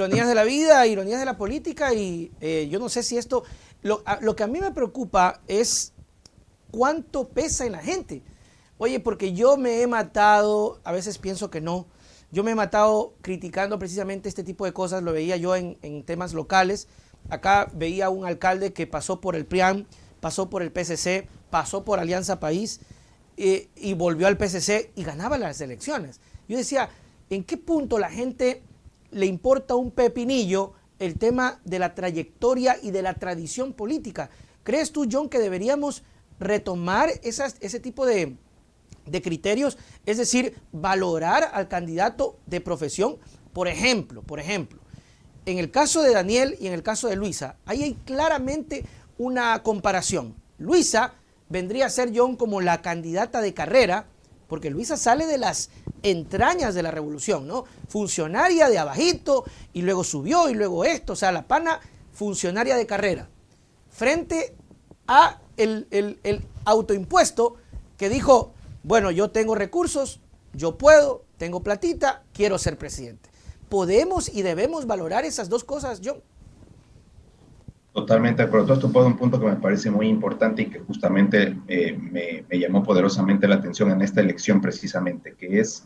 Ironías de la vida, ironías de la política y yo no sé si esto, lo que a mí me preocupa es cuánto pesa en la gente. Oye, porque yo me he matado, a veces pienso que no, yo me he matado criticando precisamente este tipo de cosas, lo veía yo en temas locales. Acá veía un alcalde que pasó por el PRIAM, pasó por el PSC, pasó por Alianza País y volvió al PSC y ganaba las elecciones. Yo decía, ¿en qué punto la gente le importa un pepinillo el tema de la trayectoria y de la tradición política? ¿Crees tú, John, que deberíamos retomar ese tipo de criterios? Es decir, valorar al candidato de profesión. Por ejemplo, en el caso de Daniel y en el caso de Luisa, ahí hay claramente una comparación. Luisa vendría a ser, John, como la candidata de carrera, porque Luisa sale de las entrañas de la revolución, ¿no? Funcionaria de abajito, y luego subió, y luego esto, o sea, la pana funcionaria de carrera, frente a el autoimpuesto que dijo, bueno, yo tengo recursos, yo puedo, tengo platita, quiero ser presidente. ¿Podemos y debemos valorar esas dos cosas, John? Totalmente de acuerdo. Tú has tocado un punto que me parece muy importante y que justamente me llamó poderosamente la atención en esta elección precisamente, que es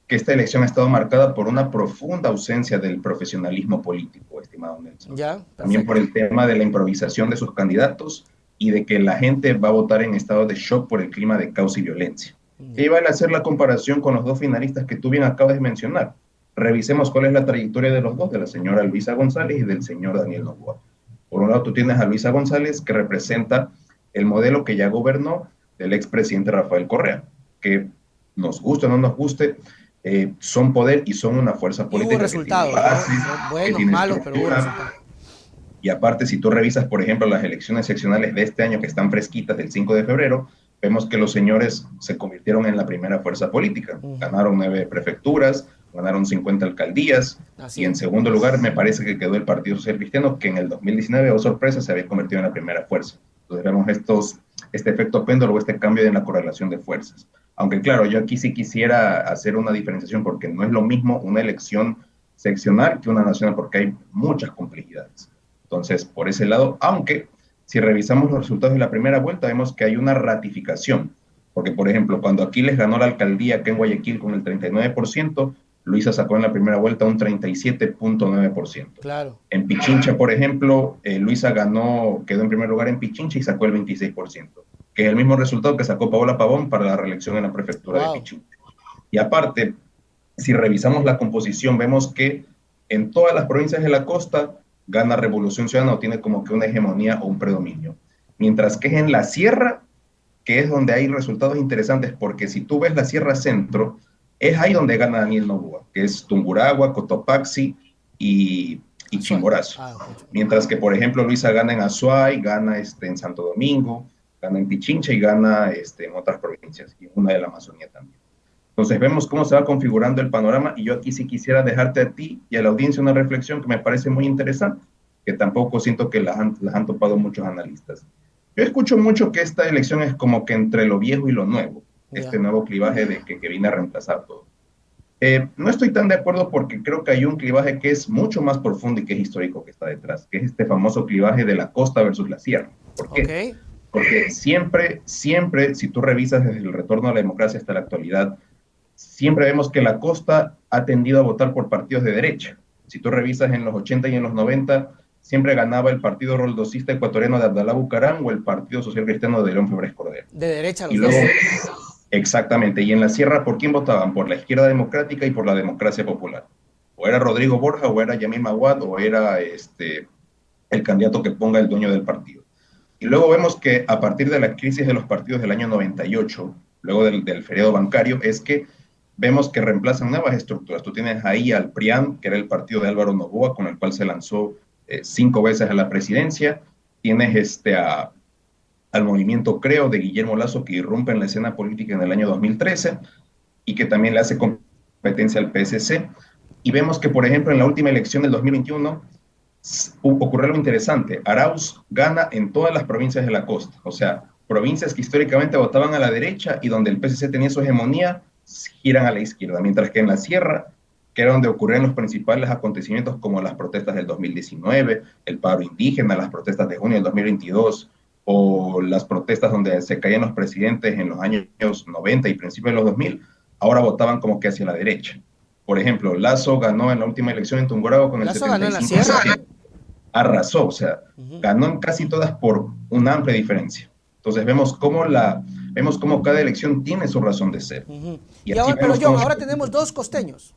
que esta elección ha estado marcada por una profunda ausencia del profesionalismo político, estimado Nelson. Ya, También por perfecto. el tema de la improvisación de sus candidatos y de que la gente va a votar en estado de shock por el clima de caos y violencia. Ya. Y vale hacer la comparación con los dos finalistas que tú bien acabas de mencionar. Revisemos cuál es la trayectoria de los dos, de la señora Luisa González y del señor Daniel Noboa. Por un lado, tú tienes a Luisa González, que representa el modelo que ya gobernó del expresidente Rafael Correa, que nos guste o no nos guste, son poder y son una fuerza Y hubo política que tiene resultados, ¿no? base, que Buenos, tiene malos, pero hubo estructura. resultados. Y aparte, si tú revisas, por ejemplo, las elecciones seccionales de este año, que están fresquitas del 5 de febrero, vemos que los señores se convirtieron en la primera fuerza política. Ganaron 9 prefecturas, ganaron 50 alcaldías, Así y en es. segundo lugar me parece que quedó el Partido Social Cristiano, que en el 2019, oh sorpresa, se había convertido en la primera fuerza. Entonces vemos este efecto péndulo o este cambio en la correlación de fuerzas. Aunque claro, yo aquí sí quisiera hacer una diferenciación porque no es lo mismo una elección seccional que una nacional, porque hay muchas complejidades. Entonces, por ese lado, aunque si revisamos los resultados de la primera vuelta, vemos que hay una ratificación. Porque, por ejemplo, cuando Aquiles ganó la alcaldía acá en Guayaquil con el 39%, Luisa sacó en la primera vuelta un 37.9%. Claro. En Pichincha, por ejemplo, Luisa quedó en primer lugar en Pichincha y sacó el 26%, que es el mismo resultado que sacó Paola Pavón para la reelección en la prefectura de Wow. Pichincha. Y aparte, si revisamos la composición, vemos que en todas las provincias de la costa gana Revolución Ciudadana o tiene como que una hegemonía o un predominio. Mientras que es en la sierra, que es donde hay resultados interesantes, porque si tú ves la Sierra Centro, es ahí donde gana Daniel Noboa, que es Tungurahua, Cotopaxi y Azuay. Chimborazo. Mientras que, por ejemplo, Luisa gana en Azuay, gana en Santo Domingo, gana en Pichincha y gana en otras provincias, y una de la Amazonía también. Entonces vemos cómo se va configurando el panorama y yo aquí sí quisiera dejarte a ti y a la audiencia una reflexión que me parece muy interesante, que tampoco siento que las han topado muchos analistas. Yo escucho mucho que esta elección es como que entre lo viejo y lo nuevo, este Ya. nuevo clivaje de que viene a reemplazar todo. No estoy tan de acuerdo porque creo que hay un clivaje que es mucho más profundo y que es histórico que está detrás, que es este famoso clivaje de la costa versus la sierra. ¿Por Ok. qué? Porque siempre, si tú revisas desde el retorno a la democracia hasta la actualidad, siempre vemos que la costa ha tendido a votar por partidos de derecha. Si tú revisas en los 80 y en los 90, siempre ganaba el partido roldosista ecuatoriano de Abdalá Bucaram o el Partido Social Cristiano de León Febres Cordero. De derecha Y los dos. luego, exactamente, y en la sierra, ¿por quién votaban? Por la izquierda democrática y por la democracia popular. O era Rodrigo Borja, o era Yamil Maguad, o era el candidato que ponga el dueño del partido. Y luego vemos que a partir de la crisis de los partidos del año 98, luego del feriado bancario, es que vemos que reemplazan nuevas estructuras. Tú tienes ahí al PRIAN, que era el partido de Álvaro Noboa, con el cual se lanzó 5 veces a la presidencia. Tienes al movimiento Creo de Guillermo Lazo, que irrumpe en la escena política en el año 2013 y que también le hace competencia al PSC. Y vemos que, por ejemplo, en la última elección del 2021 ocurrió algo interesante. Arauz gana en todas las provincias de la costa, o sea, provincias que históricamente votaban a la derecha y donde el PSC tenía su hegemonía, giran a la izquierda, mientras que en la sierra que era donde ocurrían los principales acontecimientos como las protestas del 2019, el paro indígena, las protestas de junio del 2022, o las protestas donde se caían los presidentes en los años 90 y principios de los 2000, ahora votaban como que hacia la derecha. Por ejemplo, Lazo ganó en la última elección en Tungurahua con el Lazo ganó en la 75%. sierra. Arrasó, o sea, ganó en casi todas por una amplia diferencia. Entonces vemos cómo cada elección tiene su razón de ser. Y ahora, pero John, ahora tenemos dos costeños.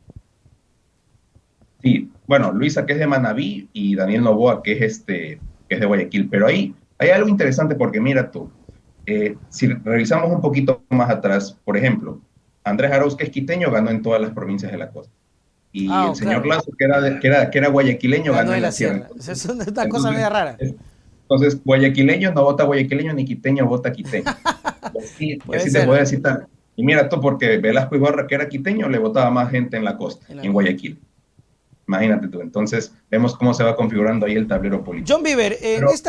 Sí, bueno, Luisa, que es de Manabí, y Daniel Noboa, que es de Guayaquil. Pero ahí hay algo interesante porque mira tú, si revisamos un poquito más atrás, por ejemplo, Andrés Arauz, que es quiteño, ganó en todas las provincias de la costa. Y el señor claro. Lazo, que era guayaquileño, ganó en la sierra. Entonces, es una cosa media rara. Entonces, guayaquileño no vota guayaquileño, ni quiteño vota quiteño. Y así te voy a citar. Y mira tú, porque Velasco Ibarra, que era quiteño, le votaba más gente en la costa, en Guayaquil. Imagínate tú. Entonces, vemos cómo se va configurando ahí el tablero político. John Beaver, en esta